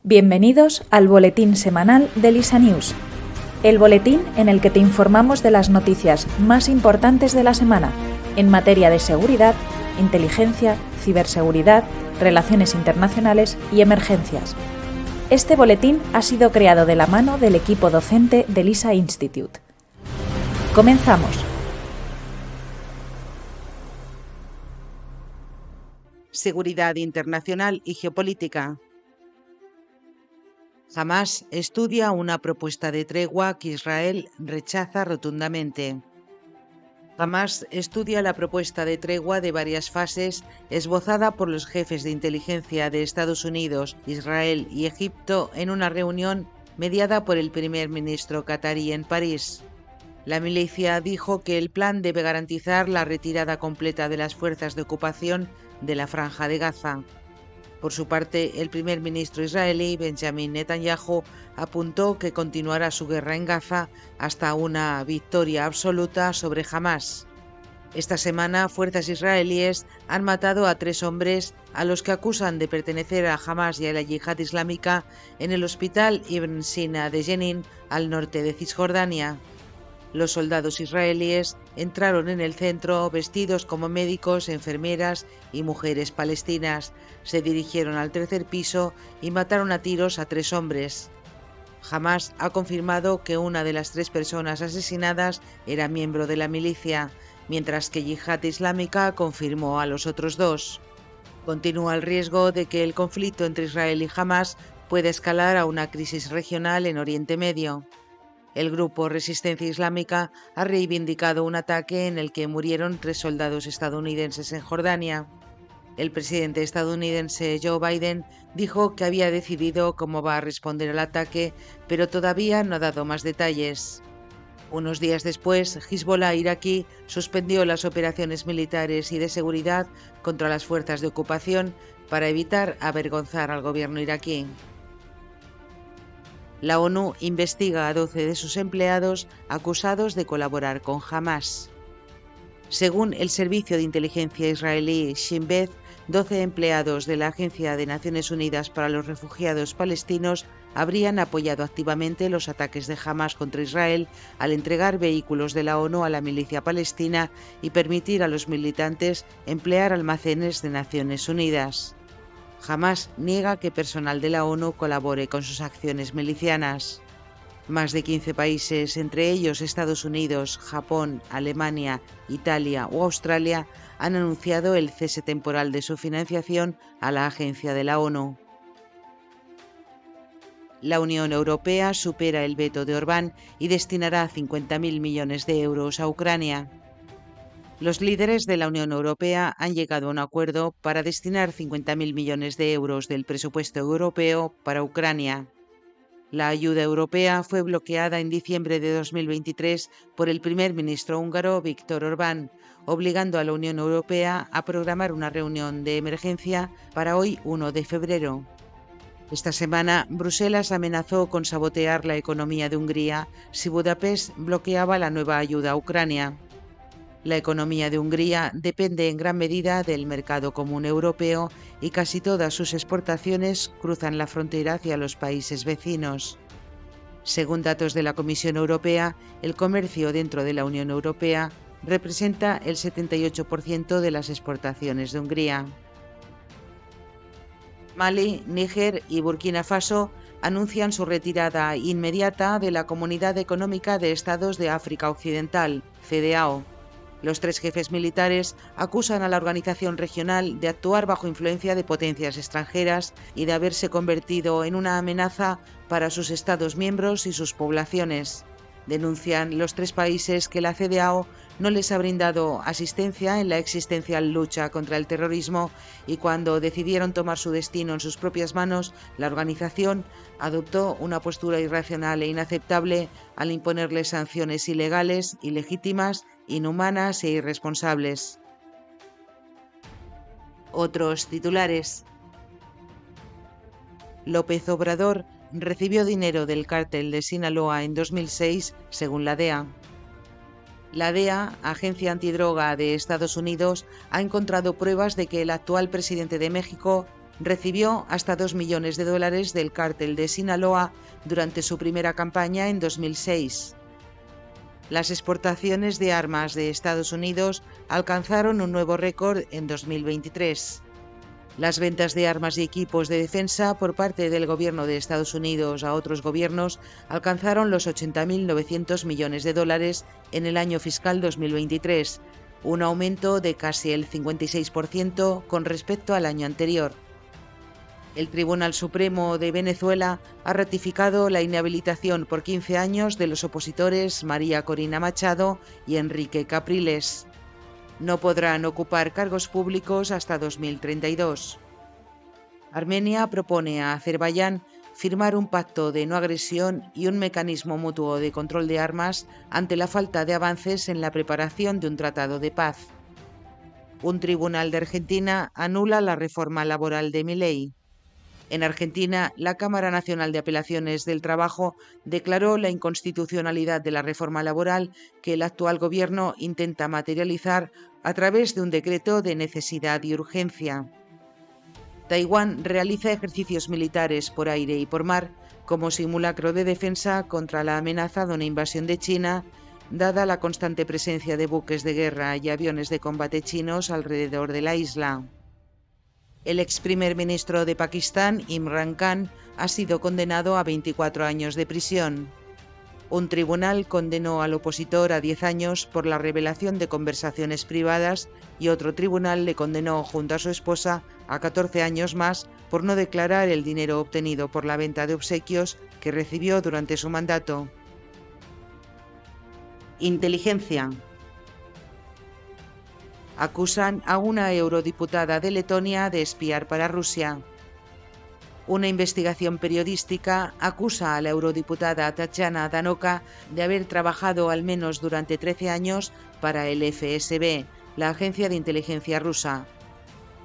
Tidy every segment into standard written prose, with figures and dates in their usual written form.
Bienvenidos al boletín semanal de LISA News, el boletín en el que te informamos de las noticias más importantes de la semana en materia de seguridad, inteligencia, ciberseguridad, relaciones internacionales y emergencias. Este boletín ha sido creado de la mano del equipo docente del LISA Institute. Comenzamos. Seguridad internacional y geopolítica. Hamás estudia una propuesta de tregua que Israel rechaza rotundamente. Hamás estudia la propuesta de tregua de varias fases esbozada por los jefes de inteligencia de Estados Unidos, Israel y Egipto en una reunión mediada por el primer ministro catarí en París. La milicia dijo que el plan debe garantizar la retirada completa de las fuerzas de ocupación de la Franja de Gaza. Por su parte, el primer ministro israelí, Benjamin Netanyahu, apuntó que continuará su guerra en Gaza hasta una victoria absoluta sobre Hamás. Esta semana, fuerzas israelíes han matado a 3 hombres a los que acusan de pertenecer a Hamás y a la Yihad Islámica en el hospital Ibn Sina de Jenin, al norte de Cisjordania. Los soldados israelíes entraron en el centro vestidos como médicos, enfermeras y mujeres palestinas. Se dirigieron al tercer piso y mataron a tiros a 3 hombres. Hamás ha confirmado que una de las 3 personas asesinadas era miembro de la milicia, mientras que Yihad Islámica confirmó a los otros 2. Continúa el riesgo de que el conflicto entre Israel y Hamás pueda escalar a una crisis regional en Oriente Medio. El grupo Resistencia Islámica ha reivindicado un ataque en el que murieron 3 soldados estadounidenses en Jordania. El presidente estadounidense Joe Biden dijo que había decidido cómo va a responder al ataque, pero todavía no ha dado más detalles. Unos días después, Hezbollah iraquí suspendió las operaciones militares y de seguridad contra las fuerzas de ocupación para evitar avergonzar al gobierno iraquí. La ONU investiga a 12 de sus empleados acusados de colaborar con Hamás. Según el servicio de inteligencia israelí Shin Bet, 12 empleados de la Agencia de Naciones Unidas para los Refugiados Palestinos habrían apoyado activamente los ataques de Hamás contra Israel al entregar vehículos de la ONU a la milicia palestina y permitir a los militantes emplear almacenes de Naciones Unidas. Hamás niega que personal de la ONU colabore con sus acciones milicianas. Más de 15 países, entre ellos Estados Unidos, Japón, Alemania, Italia o Australia, han anunciado el cese temporal de su financiación a la agencia de la ONU. La Unión Europea supera el veto de Orbán y destinará 50.000 millones de euros a Ucrania. Los líderes de la Unión Europea han llegado a un acuerdo para destinar 50.000 millones de euros del presupuesto europeo para Ucrania. La ayuda europea fue bloqueada en diciembre de 2023 por el primer ministro húngaro Viktor Orbán, obligando a la Unión Europea a programar una reunión de emergencia para hoy 1 de febrero. Esta semana, Bruselas amenazó con sabotear la economía de Hungría si Budapest bloqueaba la nueva ayuda a Ucrania. La economía de Hungría depende en gran medida del mercado común europeo y casi todas sus exportaciones cruzan la frontera hacia los países vecinos. Según datos de la Comisión Europea, el comercio dentro de la Unión Europea representa el 78% de las exportaciones de Hungría. Mali, Níger y Burkina Faso anuncian su retirada inmediata de la Comunidad Económica de Estados de África Occidental, CEDEAO. Los 3 jefes militares acusan a la organización regional de actuar bajo influencia de potencias extranjeras y de haberse convertido en una amenaza para sus Estados miembros y sus poblaciones. Denuncian los 3 países que la CEDEAO no les ha brindado asistencia en la existencial lucha contra el terrorismo y cuando decidieron tomar su destino en sus propias manos, la organización adoptó una postura irracional e inaceptable al imponerles sanciones ilegales, ilegítimas, inhumanas e irresponsables. Otros titulares. López Obrador recibió dinero del cártel de Sinaloa en 2006, según la DEA. La DEA, Agencia Antidroga de Estados Unidos, ha encontrado pruebas de que el actual presidente de México, recibió hasta $2 millones del cártel de Sinaloa durante su primera campaña en 2006. Las exportaciones de armas de Estados Unidos alcanzaron un nuevo récord en 2023. Las ventas de armas y equipos de defensa por parte del gobierno de Estados Unidos a otros gobiernos alcanzaron los $80.900 millones en el año fiscal 2023, un aumento de casi el 56% con respecto al año anterior. El Tribunal Supremo de Venezuela ha ratificado la inhabilitación por 15 años de los opositores María Corina Machado y Enrique Capriles. No podrán ocupar cargos públicos hasta 2032. Armenia propone a Azerbaiyán firmar un pacto de no agresión y un mecanismo mutuo de control de armas ante la falta de avances en la preparación de un tratado de paz. Un tribunal de Argentina anula la reforma laboral de Milei. En Argentina, la Cámara Nacional de Apelaciones del Trabajo declaró la inconstitucionalidad de la reforma laboral que el actual gobierno intenta materializar a través de un decreto de necesidad y urgencia. Taiwán realiza ejercicios militares por aire y por mar como simulacro de defensa contra la amenaza de una invasión de China, dada la constante presencia de buques de guerra y aviones de combate chinos alrededor de la isla. El ex primer ministro de Pakistán, Imran Khan, ha sido condenado a 24 años de prisión. Un tribunal condenó al opositor a 10 años por la revelación de conversaciones privadas y otro tribunal le condenó junto a su esposa a 14 años más por no declarar el dinero obtenido por la venta de obsequios que recibió durante su mandato. Inteligencia. Acusan a una eurodiputada de Letonia de espiar para Rusia. Una investigación periodística acusa a la eurodiputada Tatyana Danoka de haber trabajado al menos durante 13 años para el FSB, la agencia de inteligencia rusa.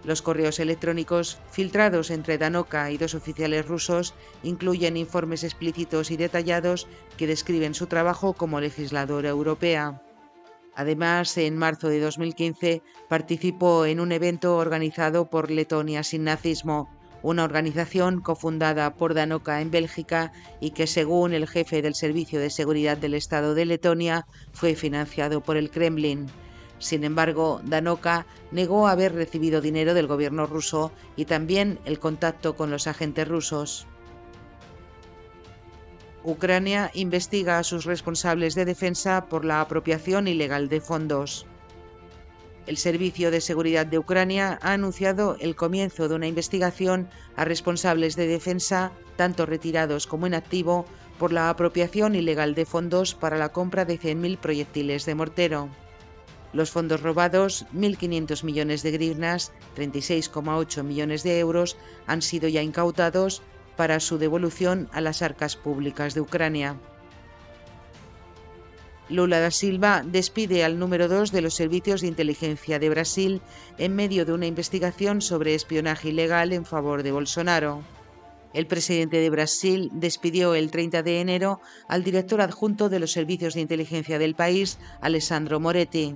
Los correos electrónicos filtrados entre Danoka y 2 oficiales rusos incluyen informes explícitos y detallados que describen su trabajo como legisladora europea. Además, en marzo de 2015 participó en un evento organizado por Letonia sin Nazismo, una organización cofundada por Danoka en Bélgica y que, según el jefe del Servicio de Seguridad del Estado de Letonia, fue financiado por el Kremlin. Sin embargo, Danoka negó haber recibido dinero del gobierno ruso y también el contacto con los agentes rusos. Ucrania investiga a sus responsables de defensa por la apropiación ilegal de fondos. El Servicio de Seguridad de Ucrania ha anunciado el comienzo de una investigación a responsables de defensa, tanto retirados como en activo, por la apropiación ilegal de fondos para la compra de 100.000 proyectiles de mortero. Los fondos robados, 1.500 millones de hryvnias, 36,8 millones de euros, han sido ya incautados para su devolución a las arcas públicas de Ucrania. Lula da Silva despide al número 2 de los servicios de inteligencia de Brasil en medio de una investigación sobre espionaje ilegal en favor de Bolsonaro. El presidente de Brasil despidió el 30 de enero al director adjunto de los servicios de inteligencia del país, Alessandro Moretti.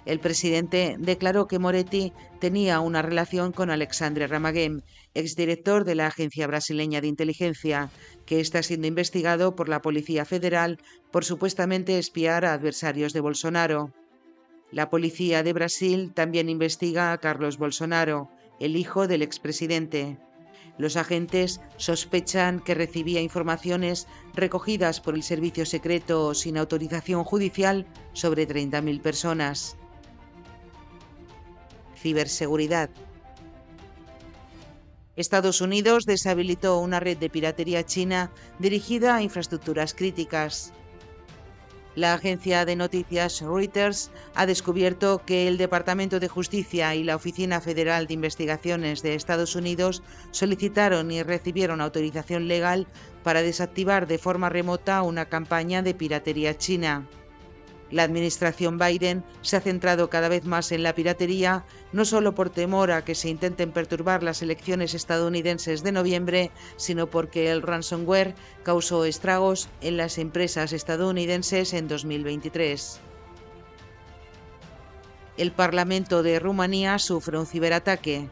El presidente declaró que Moretti tenía una relación con Alexandre Ramagem, exdirector de la Agencia Brasileña de Inteligencia, que está siendo investigado por la Policía Federal por supuestamente espiar a adversarios de Bolsonaro. La Policía de Brasil también investiga a Carlos Bolsonaro, el hijo del expresidente. Los agentes sospechan que recibía informaciones recogidas por el servicio secreto sin autorización judicial sobre 30.000 personas. Ciberseguridad. Estados Unidos deshabilitó una red de piratería china dirigida a infraestructuras críticas. La agencia de noticias Reuters ha descubierto que el Departamento de Justicia y la Oficina Federal de Investigaciones de Estados Unidos solicitaron y recibieron autorización legal para desactivar de forma remota una campaña de piratería china. La administración Biden se ha centrado cada vez más en la piratería, no solo por temor a que se intenten perturbar las elecciones estadounidenses de noviembre, sino porque el ransomware causó estragos en las empresas estadounidenses en 2023. El Parlamento de Rumanía sufre un ciberataque.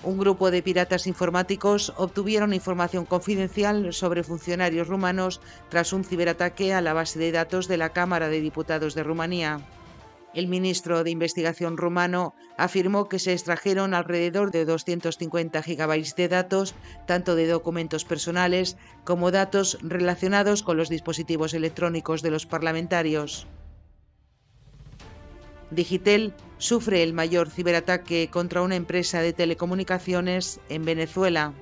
Un grupo de piratas informáticos obtuvieron información confidencial sobre funcionarios rumanos tras un ciberataque a la base de datos de la Cámara de Diputados de Rumanía. El ministro de Investigación rumano afirmó que se extrajeron alrededor de 250 gigabytes de datos, tanto de documentos personales como datos relacionados con los dispositivos electrónicos de los parlamentarios. Digitel sufre el mayor ciberataque contra una empresa de telecomunicaciones en Venezuela.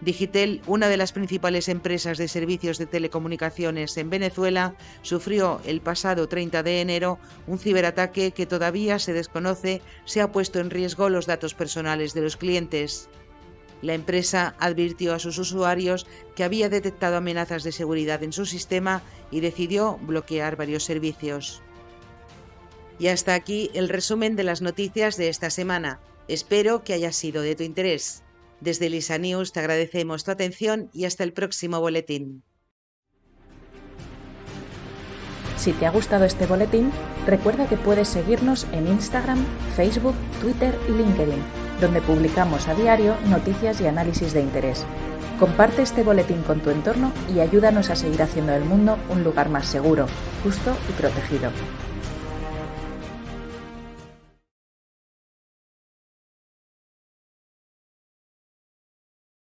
Digitel, una de las principales empresas de servicios de telecomunicaciones en Venezuela, sufrió el pasado 30 de enero un ciberataque que todavía se desconoce si ha puesto en riesgo los datos personales de los clientes. La empresa advirtió a sus usuarios que había detectado amenazas de seguridad en su sistema y decidió bloquear varios servicios. Y hasta aquí el resumen de las noticias de esta semana. Espero que haya sido de tu interés. Desde Elisa News te agradecemos tu atención y hasta el próximo boletín. Si te ha gustado este boletín, recuerda que puedes seguirnos en Instagram, Facebook, Twitter y LinkedIn, donde publicamos a diario noticias y análisis de interés. Comparte este boletín con tu entorno y ayúdanos a seguir haciendo del mundo un lugar más seguro, justo y protegido.